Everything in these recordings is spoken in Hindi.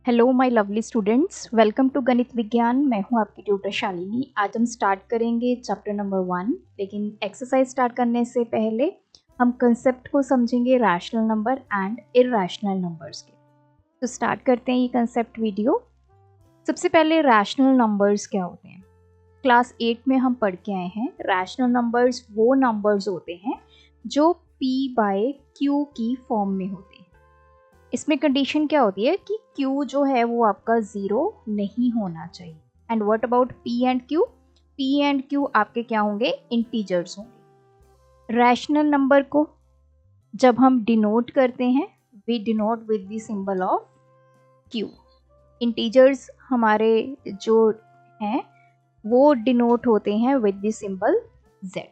Hello my lovely students, welcome to गणित विज्ञान। मैं हूं आपकी ट्यूटर शालिनी। आज हम स्टार्ट करेंगे चैप्टर नंबर 1। लेकिन एक्सरसाइज स्टार्ट करने से पहले हम कंसेप्ट को समझेंगे rational number and irrational numbers के। तो स्टार्ट करते हैं ये कंसेप्ट वीडियो। सबसे पहले रैशनल नंबर्स क्या होते हैं। क्लास 8 में हम पढ़ के आए हैं रैशनल नंबर्स वो नंबर्स होते हैं जो p/q की फॉर्म में होते हैं। इसमें कंडीशन क्या होती है कि Q जो है वो आपका ज़ीरो नहीं होना चाहिए। And what about P and Q? P and Q आपके क्या होंगे? इंटीजर्स होंगे। रैशनल नंबर को जब हम डिनोट करते हैं we denote with the symbol of Q। Integers हमारे जो हैं वो डिनोट होते हैं विद द सिंबल Z।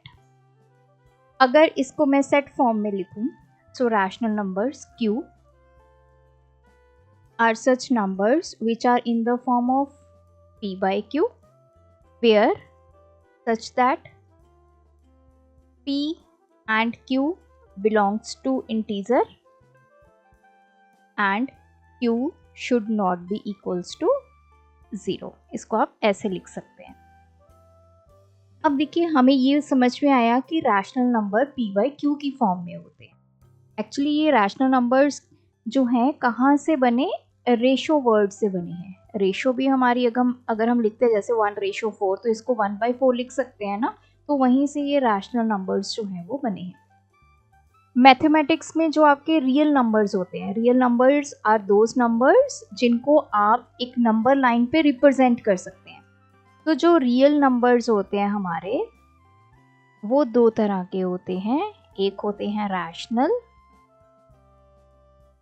अगर इसको मैं सेट फॉर्म में लिखूं सो rational numbers Q are such numbers which are in the form of p/q where such that p and q belongs to integer and q should not be equals to 0। इसको आप ऐसे लिख सकते हैं। अब देखिए हमें ये समझ में आया कि रैशनल नंबर p/q की फॉर्म में होते हैं। एक्चुअली ये रैशनल नंबर्स जो हैं कहाँ से बने? रेशो वर्ड से बने हैं। रेशो भी हमारी अगर हम लिखते हैं जैसे 1:4 तो इसको 1/4 लिख सकते हैं ना, तो वहीं से ये रैशनल नंबर्स जो हैं वो बने हैं। मैथमेटिक्स में जो आपके रियल नंबर्स होते हैं, real numbers are those numbers जिनको आप एक नंबर लाइन पे रिप्रेजेंट कर सकते हैं। तो जो रियल नंबर्स होते हैं हमारे वो दो तरह के होते हैं, एक होते हैं रैशनल,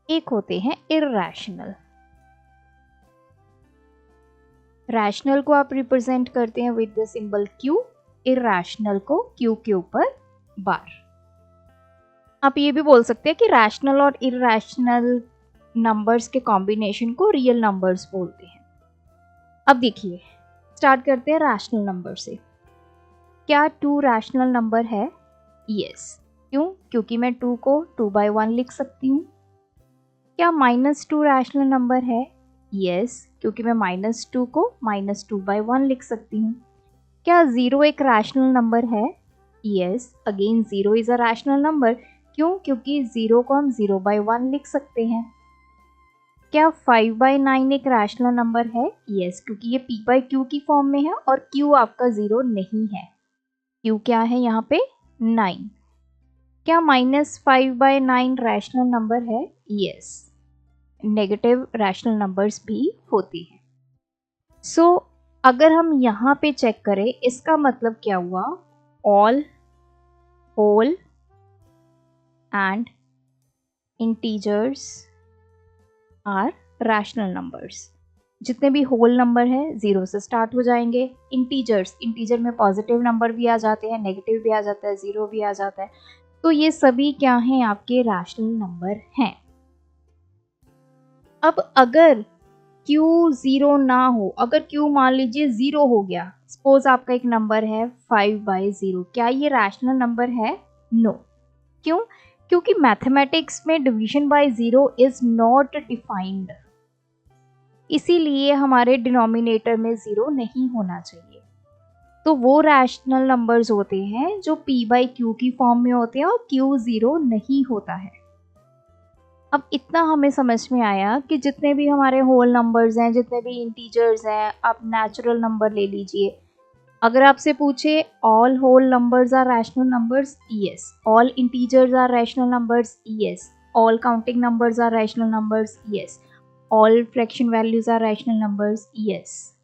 एक होते हैं इरैशनल। रैशनल को आप रिप्रेजेंट करते हैं with the symbol Q, irrational को Q के ऊपर बार। आप ये भी बोल सकते हैं कि रैशनल और इरैशनल नंबर्स के कॉम्बिनेशन को रियल नंबर्स बोलते हैं। अब देखिए स्टार्ट करते हैं रैशनल नंबर से। क्या 2 रैशनल नंबर है? यस। क्यों? क्योंकि मैं 2 को 2/1 लिख सकती हूँ। क्या -2 रैशनल नंबर है? यस, क्योंकि मैं -2 को -2/1 लिख सकती हूँ। क्या 0 एक रैशनल नंबर है? Yes, again 0 is a rational number. क्यों? क्योंकि 0 को हम 0/1 लिख सकते हैं। क्या 5/9 एक रैशनल नंबर है? यस, क्योंकि ये p/q की फॉर्म में है और q आपका 0 नहीं है। q क्या है यहाँ पे? 9। क्या -5/9 रैशनल नंबर है? यस, नेगेटिव रैशनल नंबर्स भी होती हैं। सो अगर हम यहाँ पे चेक करें इसका मतलब क्या हुआ? All, whole and integers are rational numbers. जितने भी होल नंबर है 0 से स्टार्ट हो जाएंगे। इंटीजर में पॉजिटिव नंबर भी आ जाते हैं, नेगेटिव भी आ जाता है, 0 भी आ जाता है। तो ये सभी क्या हैं? आपके रैशनल नंबर हैं। अब अगर Q 0 ना हो, अगर Q मान लीजिए 0 हो गया, सपोज आपका एक नंबर है 5/0, क्या ये रैशनल नंबर है? नो। क्यों? क्योंकि मैथमेटिक्स में division bye 0 is not defined, इसीलिए हमारे डिनोमिनेटर में 0 नहीं होना चाहिए। तो वो रैशनल नंबर्स होते हैं जो p/q की फॉर्म में होते हैं और Q 0 नहीं होता है। अब इतना हमें समझ में आया कि जितने भी हमारे होल नंबर्स हैं, जितने भी इंटीजर्स हैं, आप नेचुरल नंबर ले लीजिए। अगर आपसे पूछे all whole numbers are rational numbers? Yes. All integers are rational numbers? Yes. All counting numbers are rational numbers? Yes. All fraction values are rational numbers? Yes.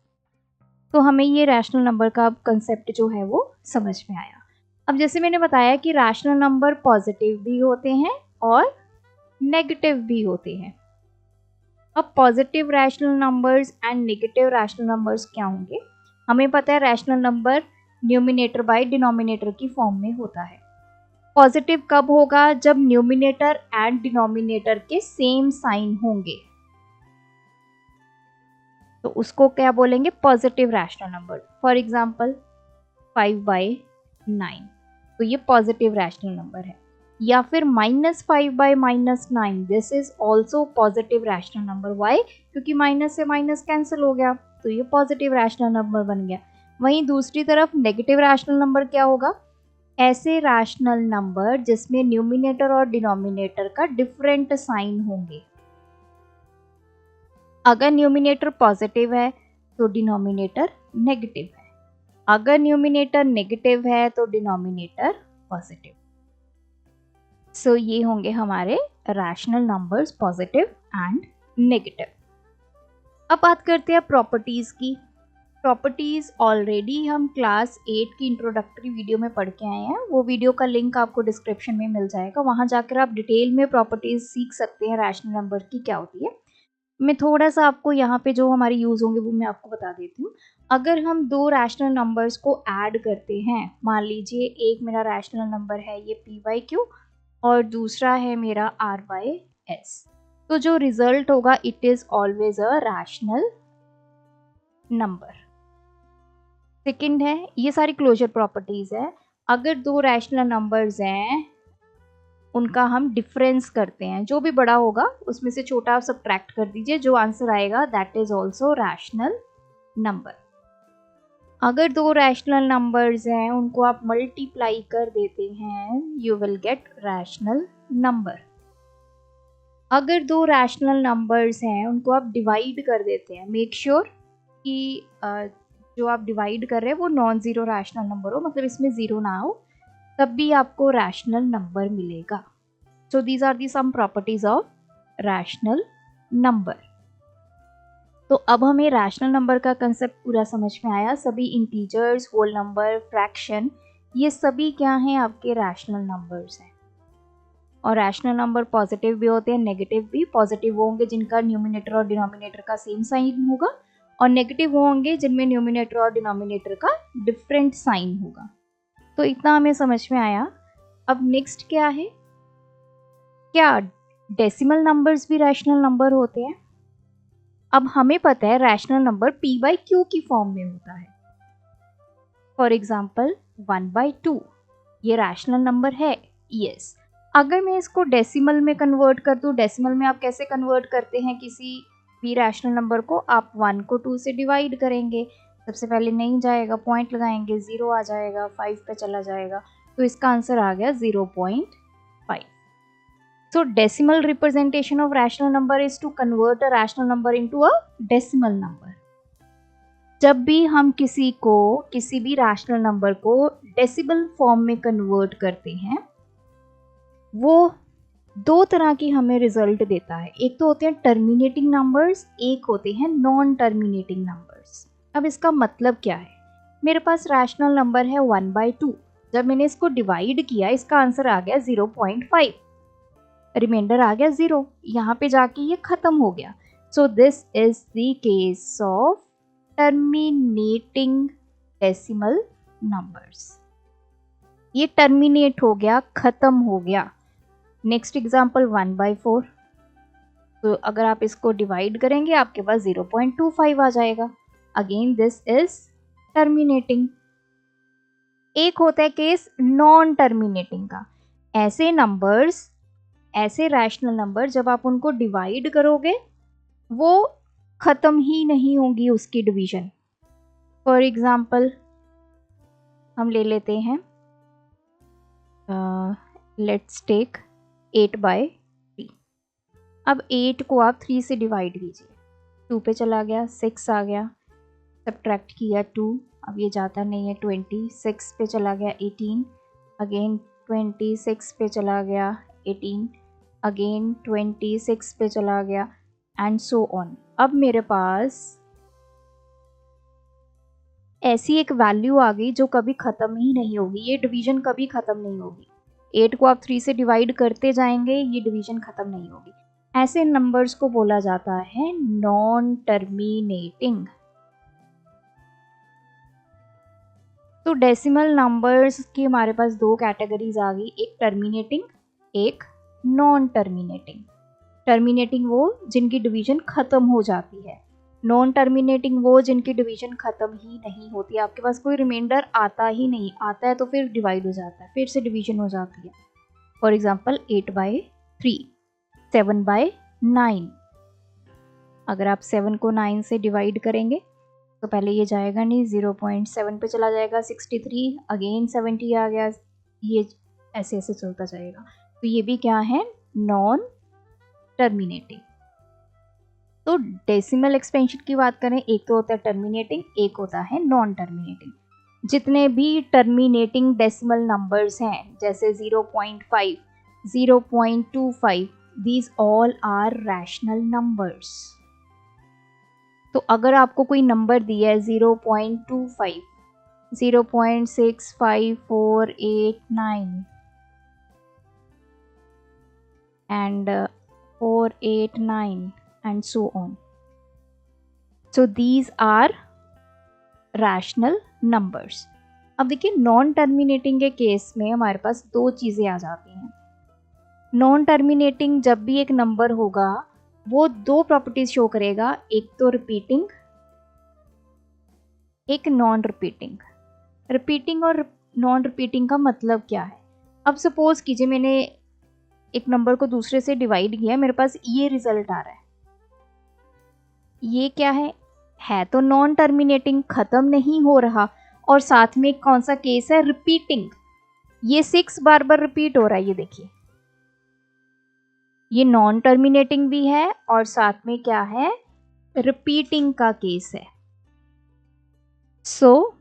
तो हमें ये रैशनल नंबर का कंसेप्ट जो है वो समझ में आया। अब जैसे मैंने बताया कि रैशनल नंबर पॉजिटिव भी होते हैं और नेगेटिव भी होते हैं। अब positive rational numbers and negative rational numbers क्या होंगे? हमें पता है rational number numerator by denominator की फॉर्म में होता है। पॉजिटिव कब होगा? जब न्यूमिनेटर एंड डिनोमिनेटर के सेम साइन होंगे, तो उसको क्या बोलेंगे? Positive rational number. For example 5/9, तो ये पॉजिटिव रैशनल नंबर है। या फिर -5/-9, this is also positive rational number. Why? क्योंकि माइनस से माइनस कैंसिल हो गया तो ये पॉजिटिव रैशनल नंबर बन गया। वहीं दूसरी तरफ नेगेटिव रैशनल नंबर क्या होगा? ऐसे रैशनल नंबर जिसमें न्यूमिनेटर और डिनोमिनेटर का डिफरेंट साइन होंगे। अगर न्यूमिनेटर पॉजिटिव है तो डिनोमिनेटर नेगेटिव है, अगर न्यूमिनेटर नेगेटिव है तो डिनोमिनेटर पॉजिटिव। सो ये होंगे हमारे rational numbers, positive and negative. अब बात करते हैं प्रॉपर्टीज की। प्रॉपर्टीज ऑलरेडी हम क्लास 8 की इंट्रोडक्टरी वीडियो में पढ़ के आए हैं, वो वीडियो का लिंक आपको डिस्क्रिप्शन में मिल जाएगा, वहां जाकर आप डिटेल में प्रॉपर्टीज सीख सकते हैं रैशनल नंबर की क्या होती है। मैं थोड़ा सा आपको यहाँ पे जो हमारे यूज होंगे वो मैं आपको बता देती हूँ। अगर हम दो रैशनल नंबर्स को ऐड करते हैं, मान लीजिए एक मेरा रैशनल नंबर है ये p/q और दूसरा है मेरा r/s, तो जो रिजल्ट होगा it is always a rational number. Second है, ये सारी क्लोजर प्रॉपर्टीज है, अगर दो रैशनल नंबर्स हैं उनका हम डिफरेंस करते हैं, जो भी बड़ा होगा उसमें से छोटा आप सब्ट्रैक्ट कर दीजिए, जो आंसर आएगा that is also rational number. अगर दो रैशनल नंबर्स हैं उनको आप मल्टीप्लाई कर देते हैं, you will gate rational number. अगर दो रैशनल नंबर्स हैं उनको आप डिवाइड कर देते हैं, मेक श्योर कि जो आप डिवाइड कर रहे हैं वो नॉन जीरो रैशनल नंबर हो, मतलब इसमें जीरो ना हो, तब भी आपको रैशनल नंबर मिलेगा। So these are the some properties of rational number. तो अब हमें रैशनल नंबर का कंसेप्ट पूरा समझ में आया। सभी इंटीजर्स, होल नंबर, फ्रैक्शन, ये सभी क्या हैं? आपके रैशनल नंबर्स हैं। और रैशनल नंबर पॉजिटिव भी होते हैं, नेगेटिव भी। पॉजिटिव वो होंगे जिनका न्यूमिनेटर और डिनोमिनेटर का सेम साइन होगा, और नेगेटिव वो होंगे जिनमें न्यूमिनेटर और डिनोमिनेटर का डिफरेंट साइन होगा। तो इतना हमें समझ में आया। अब नेक्स्ट क्या है? क्या डेसिमल नंबर्स भी रैशनल नंबर होते हैं? अब हमें पता है रैशनल नंबर p/q की फॉर्म में होता है। फॉर एग्जाम्पल 1/2 ये रैशनल नंबर है, यस। अगर मैं इसको डेसिमल में कन्वर्ट कर दूं, डेसिमल में आप कैसे कन्वर्ट करते हैं किसी भी रैशनल नंबर को? आप 1 को 2 से डिवाइड करेंगे, सबसे पहले नहीं जाएगा, पॉइंट लगाएंगे, 0 आ जाएगा, 5 पे चला जाएगा, तो इसका आंसर आ गया 0.5। So decimal representation of rational number is to convert a rational number into a decimal number. जब भी हम किसी भी रैशनल नंबर को डेसिमल फॉर्म में कन्वर्ट करते हैं, वो दो तरह की हमें रिजल्ट देता है। एक तो होते हैं टर्मिनेटिंग नंबर्स, एक होते हैं नॉन टर्मिनेटिंग नंबर्स। अब इसका मतलब क्या है? मेरे पास रैशनल नंबर है 1/2, जब मैंने इसको डिवाइड किया इसका आंसर आ गया 0.5, रिमाइंडर आ गया 0, यहाँ पे जाके ये खत्म हो गया। सो this is the case of terminating decimal numbers. ये टर्मिनेट हो गया, खत्म हो गया। नेक्स्ट एग्जांपल 1/4, तो अगर आप इसको डिवाइड करेंगे आपके पास 0.25 आ जाएगा। Again this is terminating. एक होता है केस नॉन टर्मिनेटिंग का, ऐसे नंबर्स, ऐसे रैशनल नंबर जब आप उनको डिवाइड करोगे वो खत्म ही नहीं होगी उसकी डिवीजन। फॉर एग्जाम्पल हम ले लेते हैं, लेट्स टेक 8/3। अब 8 को आप 3 से डिवाइड कीजिए, 2 पे चला गया, 6 आ गया, सब्ट्रैक्ट किया 2, अब ये जाता नहीं है, 26 पे चला गया 18, अगेन 26 पे चला गया 18, अगेन 26 पे चला गया, एंड सो ऑन। अब मेरे पास ऐसी एक वैल्यू आ गई जो कभी ख़त्म ही नहीं होगी, ये डिवीजन कभी ख़त्म नहीं होगी। 8 को आप 3 से डिवाइड करते जाएंगे, ये डिवीजन ख़त्म नहीं होगी। ऐसे नंबर्स को बोला जाता है नॉन टर्मिनेटिंग। तो डेसिमल नंबर्स की हमारे पास दो कैटेगरीज आ गई, एक टर्मिनेटिंग, एक नॉन टर्मिनेटिंग। टर्मिनेटिंग वो जिनकी डिवीजन खत्म हो जाती है, नॉन टर्मिनेटिंग वो जिनकी डिवीजन खत्म ही नहीं होती, आपके पास कोई रिमाइंडर आता ही नहीं, आता है तो फिर डिवाइड हो जाता है, फिर से डिवीजन हो जाती है। For example 8/3, 7/9। अगर आप 7 को 9 से डिवाइड करेंगे तो पहले ये जाएगा नहीं, 0.7 पे चला जाएगा, 63, अगेन 70 आ गया, ये ऐसे ऐसे चलता जाएगा। तो ये भी क्या है, नॉन टर्मिनेटिंग। तो डेसिमल एक्सपेंशन की बात करें, एक तो होता है टर्मिनेटिंग, एक होता है नॉन टर्मिनेटिंग। जितने भी टर्मिनेटिंग डेसिमल नंबर्स हैं जैसे 0.5, 0.25, these all are rational numbers. तो अगर आपको कोई नंबर दिया है 0.25, 0.65489 and 489 and so on. So these are rational numbers. अब देखिए नॉन टर्मिनेटिंग के केस में हमारे पास दो चीज़ें आ जाती हैं। नॉन टर्मिनेटिंग जब भी एक नंबर होगा वो दो प्रॉपर्टीज शो करेगा, एक तो रिपीटिंग, एक नॉन रिपीटिंग। रिपीटिंग और नॉन रिपीटिंग का मतलब क्या है? अब सपोज कीजिए मैंने एक नंबर को दूसरे से डिवाइड किया, मेरे पास ये रिजल्ट आ रहा है, ये क्या है तो नॉन टर्मिनेटिंग, खत्म नहीं हो रहा, और साथ में कौन सा केस है, रिपीटिंग। ये 6 बार बार रिपीट हो रहा है, ये देखिए, ये नॉन टर्मिनेटिंग भी है और साथ में क्या है, रिपीटिंग का केस है। सो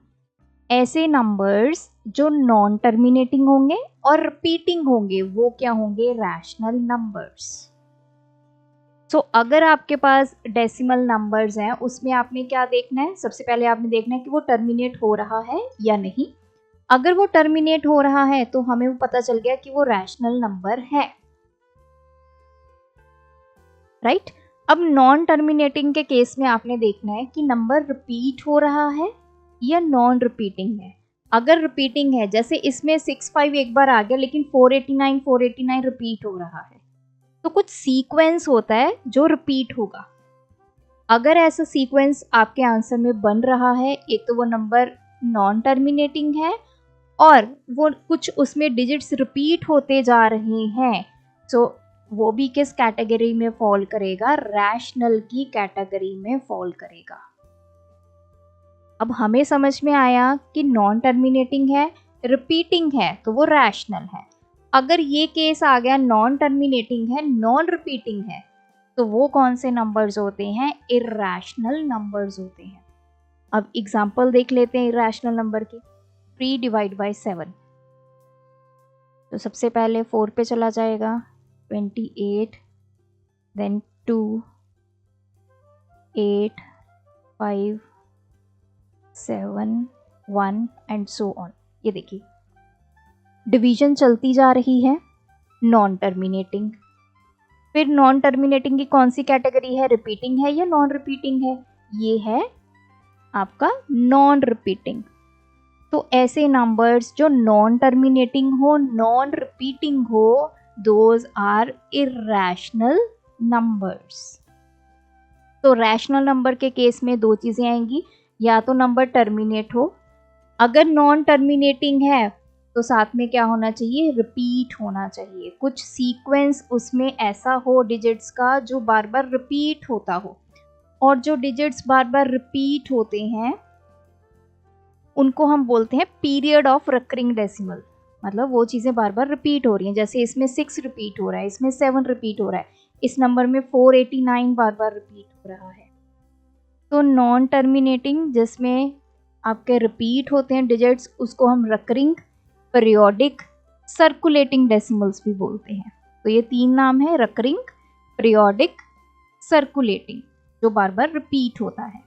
ऐसे नंबर्स जो नॉन टर्मिनेटिंग होंगे और रिपीटिंग होंगे वो क्या होंगे, रैशनल नंबर्स। सो अगर आपके पास डेसिमल नंबर्स हैं उसमें आपने क्या देखना है, सबसे पहले आपने देखना है कि वो टर्मिनेट हो रहा है या नहीं। अगर वो टर्मिनेट हो रहा है तो हमें वो पता चल गया कि वो रैशनल नंबर है, राइट। अब नॉन टर्मिनेटिंग के केस में आपने देखना है कि नंबर रिपीट हो रहा है या नॉन रिपीटिंग है। अगर रिपीटिंग है, जैसे इसमें 65 एक बार आ गया लेकिन 489 रिपीट हो रहा है, तो कुछ सीक्वेंस होता है जो रिपीट होगा। अगर ऐसा सीक्वेंस आपके आंसर में बन रहा है, एक तो वो नंबर नॉन टर्मिनेटिंग है और वो कुछ उसमें डिजिट्स रिपीट होते जा रहे हैं, तो वो भी किस कैटेगरी में फॉल करेगा, रैशनल की कैटेगरी में फॉल करेगा। अब हमें समझ में आया कि नॉन टर्मिनेटिंग है, रिपीटिंग है, तो वो रैशनल है। अगर ये केस आ गया नॉन टर्मिनेटिंग है, नॉन रिपीटिंग है, तो वो कौन से नंबर्स होते हैं, इर्रैशनल नंबर्स होते हैं। अब एग्जांपल देख लेते हैं इर्रैशनल नंबर की। 3 डिवाइड बाय 7, तो सबसे पहले 4 पे चला जाएगा, 28, देन 2, 8, 5, 7, 1 एंड सो ऑन। ये देखिए डिवीजन चलती जा रही है, नॉन टर्मिनेटिंग। फिर नॉन टर्मिनेटिंग की कौन सी कैटेगरी है, रिपीटिंग है या नॉन रिपीटिंग है, ये है आपका नॉन रिपीटिंग। तो ऐसे नंबर्स जो नॉन टर्मिनेटिंग हो, नॉन रिपीटिंग हो, दोज आर इर्रैशनल नंबर्स। तो रैशनल नंबर के केस में दो चीजें आएंगी, या तो नंबर टर्मिनेट हो, अगर नॉन टर्मिनेटिंग है तो साथ में क्या होना चाहिए, रिपीट होना चाहिए। कुछ सीक्वेंस उसमें ऐसा हो डिजिट्स का जो बार बार रिपीट होता हो, और जो डिजिट्स बार बार रिपीट होते हैं उनको हम बोलते हैं पीरियड ऑफ रिकरिंग डेसिमल। मतलब वो चीज़ें बार बार रिपीट हो रही हैं, जैसे इसमें 6 रिपीट हो रहा है, इसमें 7 रिपीट हो रहा है, इस नंबर में 489 बार बार रिपीट हो रहा है। तो नॉन टर्मिनेटिंग जिसमें आपके रिपीट होते हैं डिजिट्स, उसको हम रिकरिंग, पीरियोडिक, सर्कुलेटिंग डेसिमल्स भी बोलते हैं। तो ये 3 नाम है, रिकरिंग, पीरियोडिक, सर्कुलेटिंग, जो बार बार रिपीट होता है।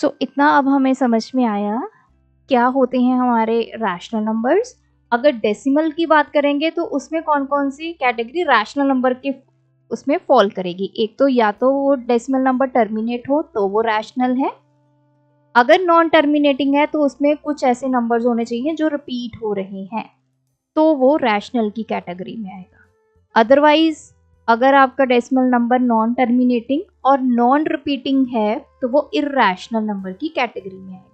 सो इतना अब हमें समझ में आया क्या होते हैं हमारे रैशनल नंबर्स। अगर डेसिमल की बात करेंगे तो उसमें कौन कौन सी कैटेगरी रैशनल नंबर के उसमें फॉल करेगी, एक तो या तो वो डेसिमल नंबर टर्मिनेट हो तो वो रैशनल है, अगर नॉन टर्मिनेटिंग है तो उसमें कुछ ऐसे नंबर्स होने चाहिए जो रिपीट हो रहे हैं, तो वो रैशनल की कैटेगरी में आएगा। अदरवाइज अगर आपका डेसिमल नंबर नॉन टर्मिनेटिंग और नॉन रिपीटिंग है तो वो इर्रैशनल नंबर की कैटेगरी में आएगा।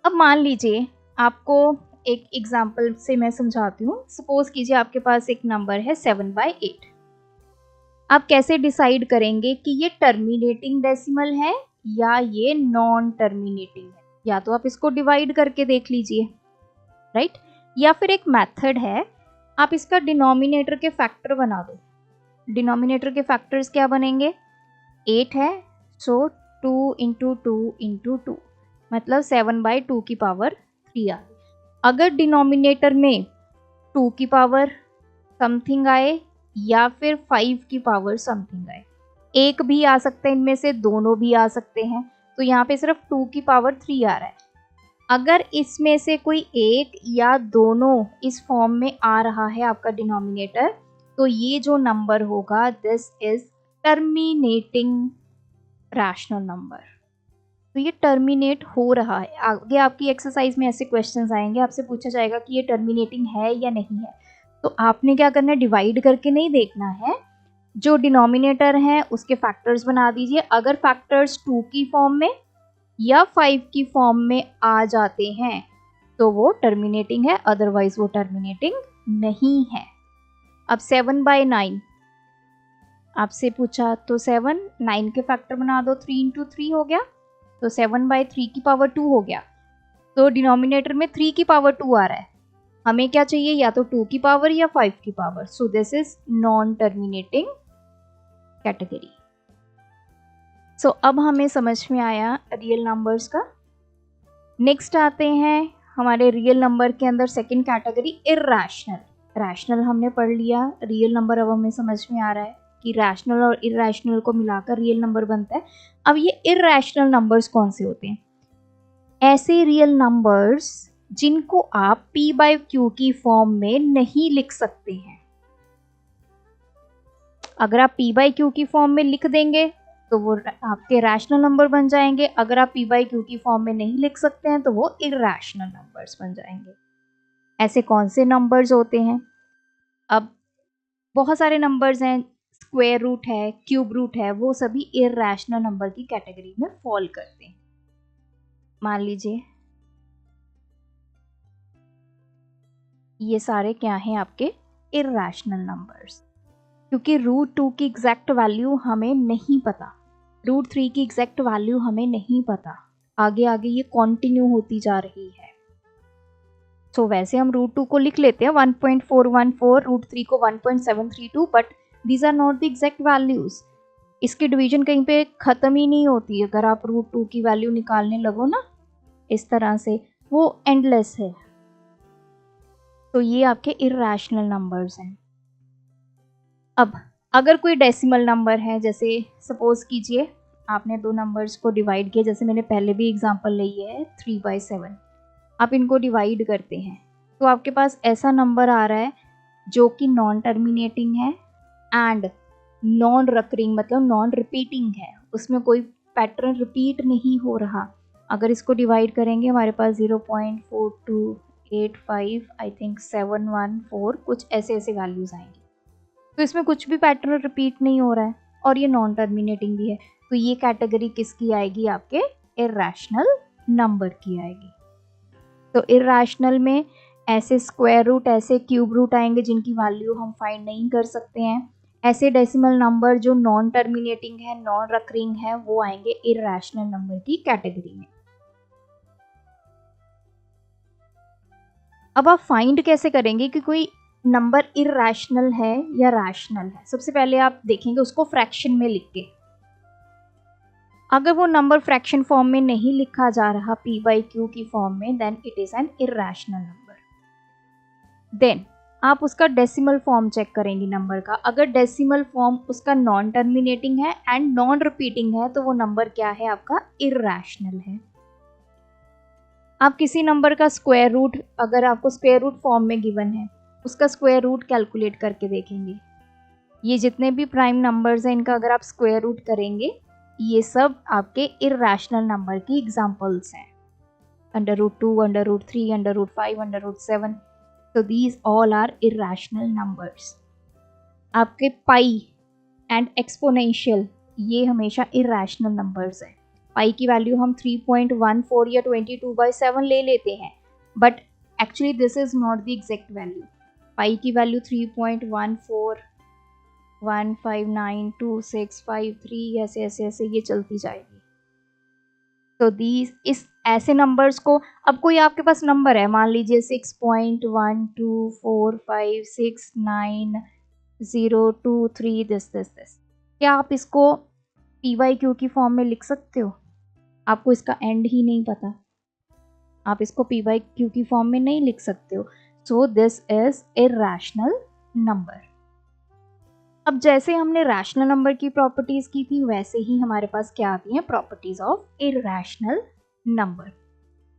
अब मान लीजिए आपको एक एग्जाम्पल से मैं समझाती हूँ। सपोज कीजिए आपके पास एक नंबर है 7/8। आप कैसे डिसाइड करेंगे कि ये टर्मिनेटिंग डेसिमल है या ये नॉन टर्मिनेटिंग है? या तो आप इसको डिवाइड करके देख लीजिए, राइट? या फिर एक मेथड है, आप इसका डिनोमिनेटर के फैक्टर बना दो। डिनोमिनेटर के फैक्टर्स क्या बनेंगे? 8 है, सो 2 इंटू 2 इंटू 2, मतलब 7/2 की पावर 3 आ गई। अगर डिनोमिनेटर में 2 की पावर समथिंग आए या फिर 5 की पावर समथिंग आए, एक भी आ सकते हैं, इनमें से दोनों भी आ सकते हैं, तो यहाँ पे सिर्फ 2 की पावर 3 आ रहा है। अगर इसमें से कोई एक या दोनों इस फॉर्म में आ रहा है आपका डिनोमिनेटर, तो ये जो नंबर होगा this is terminating rational number. तो ये टर्मिनेट हो रहा है। आगे आपकी एक्सरसाइज में ऐसे क्वेश्चंस आएंगे, आपसे पूछा जाएगा कि ये टर्मिनेटिंग है या नहीं है। तो आपने क्या करना है, डिवाइड करके नहीं देखना है, जो डिनोमिनेटर है उसके फैक्टर्स बना दीजिए। अगर फैक्टर्स 2 की फॉर्म में या 5 की फॉर्म में आ जाते हैं तो वो टर्मिनेटिंग है, अदरवाइज वो टर्मिनेटिंग नहीं है। अब 7/9 आपसे पूछा, तो 7 9 के फैक्टर बना दो, 3 इंटू 3 हो गया, तो 7/3 की पावर 2 हो गया। तो डिनोमिनेटर में 3 की पावर 2 आ रहा है, हमें क्या चाहिए, या तो 2 की पावर या 5 की power. So this is non terminating category. सो अब हमें समझ में आया रियल नंबर्स का। नेक्स्ट आते हैं हमारे रियल नंबर के अंदर सेकंड कैटेगरी, इरैशनल। रैशनल हमने पढ़ लिया, रियल नंबर अब हमें समझ में आ रहा है कि रैशनल और इरैशनल को मिलाकर रियल नंबर बनता है। अब ये इरैशनल नंबर्स कौन से होते हैं? ऐसे रियल नंबर्स जिनको आप p/q की फॉर्म में नहीं लिख सकते हैं। अगर आप p/q की फॉर्म में लिख देंगे तो वो आपके रैशनल नंबर बन जाएंगे। अगर आप p/q की फॉर्म में नहीं लिख सकते हैं तो वो इरैशनल नंबर्स बन जाएंगे। ऐसे कौन से नंबर्स होते हैं? अब बहुत सारे नंबर्स हैं, स्क्वायर रूट है, क्यूब रूट है, वो सभी इरैशनल नंबर की कैटेगरी में फॉल करते हैं। मान लीजिए ये सारे क्या हैं आपके इरैशनल नंबर्स, क्योंकि √2 की एग्जैक्ट वैल्यू हमें नहीं पता, √3 की एग्जैक्ट वैल्यू हमें नहीं पता, आगे आगे ये कंटिन्यू होती जा रही है। सो वैसे हम √2 को लिख लेते हैं 1.414, √3 को 1.732, but these are not the exact values. इसकी डिवीजन कहीं पे ख़त्म ही नहीं होती। अगर आप √2 की वैल्यू निकालने लगो ना इस तरह से, वो एंडलेस है। तो ये आपके इरैशनल नंबर्स हैं। अब अगर कोई डेसिमल नंबर है, जैसे सपोज कीजिए आपने दो नंबर्स को डिवाइड किया, जैसे मैंने पहले भी एग्जांपल ली है 3/7, आप इनको डिवाइड करते हैं तो आपके पास ऐसा नंबर आ रहा है जो कि नॉन टर्मिनेटिंग है एंड नॉन रिकरिंग, मतलब नॉन रिपीटिंग है, उसमें कोई पैटर्न रिपीट नहीं हो रहा। अगर इसको डिवाइड करेंगे हमारे पास 0.4285 आई थिंक 714 कुछ ऐसे ऐसे वैल्यूज आएंगी। तो इसमें कुछ भी पैटर्न रिपीट नहीं हो रहा है और ये नॉन टर्मिनेटिंग भी है। तो ये कैटेगरी किसकी आएगी? आपके इरैशनल नंबर की आएगी। तो इरैशनल में ऐसे स्क्वायर रूट, ऐसे क्यूब रूट आएंगे जिनकी वैल्यू हम फाइंड नहीं कर सकते हैं। ऐसे डेसिमल नंबर जो नॉन टर्मिनेटिंग है, नॉन रिकरिंग है, वो आएंगे इरैशनल नंबर की कैटेगरी में। अब आप फाइंड कैसे करेंगे कि कोई नंबर इरैशनल है या रैशनल है? सबसे पहले आप देखेंगे उसको फ्रैक्शन में लिख के। अगर वो नंबर फ्रैक्शन फॉर्म में नहीं लिखा जा रहा p/q की फॉर्म में, then it is an irrational number. Then आप उसका डेसिमल फॉर्म चेक करेंगे नंबर का। अगर डेसिमल फॉर्म उसका नॉन टर्मिनेटिंग है एंड नॉन रिपीटिंग है तो वो नंबर क्या है? आपका इरैशनल है। आप किसी नंबर का स्क्वायर रूट, अगर आपको स्क्वायर रूट फॉर्म में गिवन है, उसका स्क्वायर रूट कैलकुलेट करके देखेंगे। ये जितने भी प्राइम नंबर्स हैं इनका अगर आप स्क्वायर रूट करेंगे, ये सब आपके इरैशनल नंबर की एग्जांपल्स हैं। √2, √3, √5, √7, so these all are irrational numbers. आपके पाई एंड एक्सपोनेंशियल ये हमेशा इरैशनल नंबर्स हैं। पाई की वैल्यू हम 3.14 या 22/7 ले लेते हैं, but actually this is not the exact value. Pi की वैल्यू 3.141592653 ऐसे ऐसे ऐसे ये चलती जाएगी। तो दीज इस ऐसे नंबर्स को, अब कोई आपके पास नंबर है मान लीजिए 6.124569023 दिस, क्या आप इसको PYQ की फॉर्म में लिख सकते हो? आपको इसका एंड ही नहीं पता, आप इसको PYQ की फॉर्म में नहीं लिख सकते हो। सो दिस इज इरैशनल नंबर। अब जैसे हमने रैशनल नंबर की प्रॉपर्टीज की थी वैसे ही हमारे पास क्या आती हैं प्रॉपर्टीज ऑफ इरैशनल नंबर।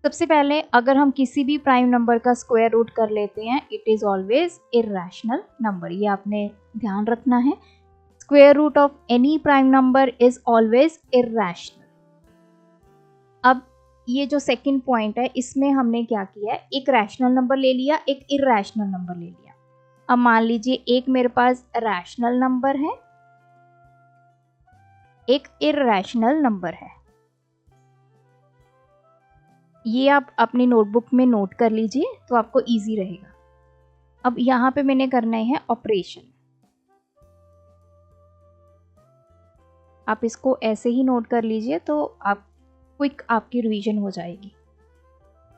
सबसे पहले अगर हम किसी भी प्राइम नंबर का स्क्वायर रूट कर लेते हैं it is always irrational number, ये आपने ध्यान रखना है। Square root of any prime number is always irrational. अब ये जो सेकंड पॉइंट है इसमें हमने क्या किया है, एक रैशनल नंबर ले लिया, एक इरैशनल नंबर ले लिया। अब मान लीजिए एक मेरे पास रैशनल नंबर है, एक इरैशनल नंबर है। ये आप अपनी नोटबुक में नोट कर लीजिए तो आपको इजी रहेगा। अब यहां पे मैंने करना है ऑपरेशन, आप इसको ऐसे ही नोट कर लीजिए तो आप क्विक आपकी रिवीजन हो जाएगी।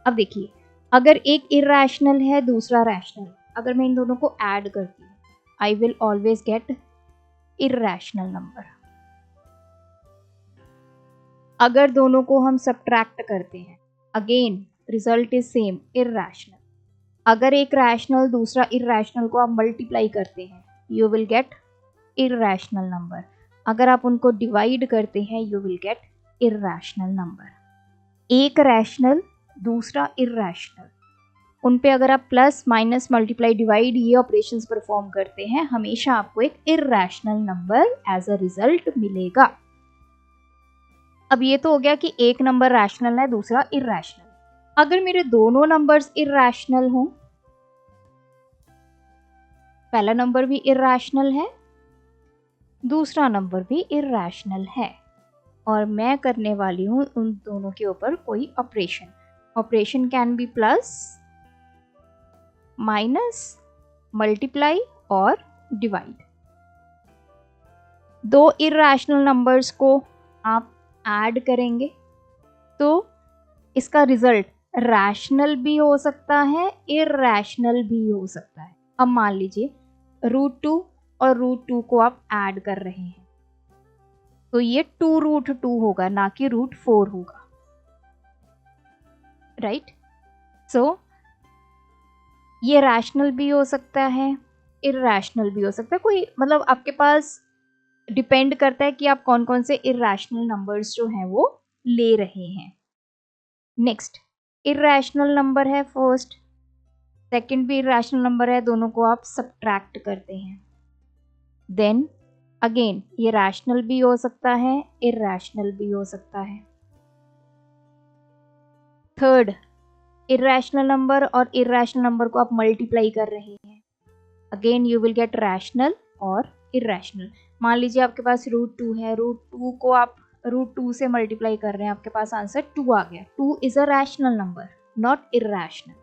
अब देखिए अगर एक इरैशनल है दूसरा रैशनल, अगर मैं इन दोनों को ऐड करती हूँ I will always get irrational number. अगर दोनों को हम सब्ट्रैक्ट करते हैं again result is same irrational. अगर एक रैशनल दूसरा इरैशनल को आप मल्टीप्लाई करते हैं you will get irrational number. अगर आप उनको डिवाइड करते हैं you will get irrational number. एक रैशनल दूसरा इरैशनल, उन पे अगर आप प्लस माइनस मल्टीप्लाई डिवाइड ये ऑपरेशंस परफॉर्म करते हैं हमेशा आपको एक irrational number as a result मिलेगा। अब ये तो हो गया कि एक नंबर रैशनल है दूसरा इरैशनल। अगर मेरे दोनों नंबर्स इरैशनल हों, पहला नंबर भी इरैशनल है दूसरा नंबर भी इरैशनल है और मैं करने वाली हूं उन दोनों के ऊपर कोई operation. Operation can be plus minus multiply और डिवाइड। दो इरैशनल नंबर्स को आप ऐड करेंगे तो इसका रिजल्ट रैशनल भी हो सकता है इरैशनल भी हो सकता है। अब मान लीजिए √2 और √2 को आप ऐड कर रहे हैं तो ये 2√2 होगा ना कि √4 होगा, राइट। सो ये रैशनल भी हो सकता है इरैशनल भी हो सकता है, कोई मतलब आपके पास डिपेंड करता है कि आप कौन कौन से इरैशनल नंबर्स जो हैं वो ले रहे हैं। नेक्स्ट इरैशनल नंबर है फर्स्ट, सेकंड भी इरैशनल नंबर है, दोनों को आप सब्ट्रैक्ट करते हैं। देन अगेन ये रैशनल भी हो सकता है इरैशनल भी हो सकता है। थर्ड इरैशनल नंबर और इरैशनल नंबर को आप मल्टीप्लाई कर रहे हैं again you will gate rational और इरैशनल। मान लीजिए आपके पास √2 है, √2 को आप √2 से मल्टीप्लाई कर रहे हैं, आपके पास आंसर 2 आ गया। 2 is a rational number not irrational.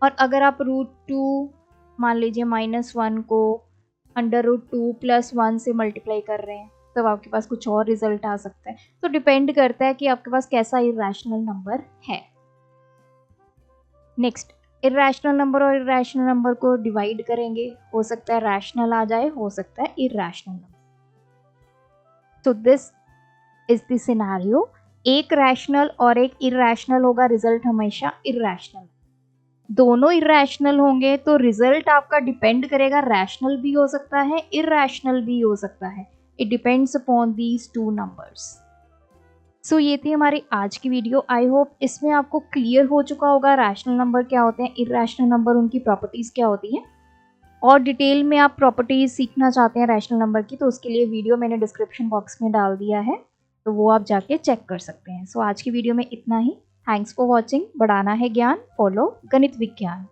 और अगर आप √2 मान लीजिए -1 को √2 + 1 से मल्टीप्लाई कर रहे हैं तब आपके पास कुछ और रिजल्ट आ सकता है। तो डिपेंड करता है कि आपके पास कैसा इरैशनल नंबर है। नेक्स्ट इरैशनल नंबर और इरैशनल नंबर को डिवाइड करेंगे, हो सकता है रैशनल आ जाए, हो सकता है irrational number. So this is the scenario, एक रैशनल और एक इरैशनल होगा, रिजल्ट हमेशा इरैशनल। दोनों इरैशनल होंगे तो रिजल्ट आपका डिपेंड करेगा, रैशनल भी हो सकता है इरैशनल भी हो सकता है। It depends upon these two numbers. So ये थी हमारी आज की वीडियो। आई होप इसमें आपको क्लियर हो चुका होगा रैशनल नंबर क्या होते हैं, इरैशनल नंबर उनकी प्रॉपर्टीज़ क्या होती हैं। और डिटेल में आप प्रॉपर्टीज़ सीखना चाहते हैं रैशनल नंबर की तो उसके लिए वीडियो मैंने डिस्क्रिप्शन बॉक्स में डाल दिया है, तो वो आप जाके चेक कर सकते हैं। सो आज की वीडियो में इतना ही। Thanks for watching. बढ़ाना है ज्ञान, फॉलो गणित विज्ञान।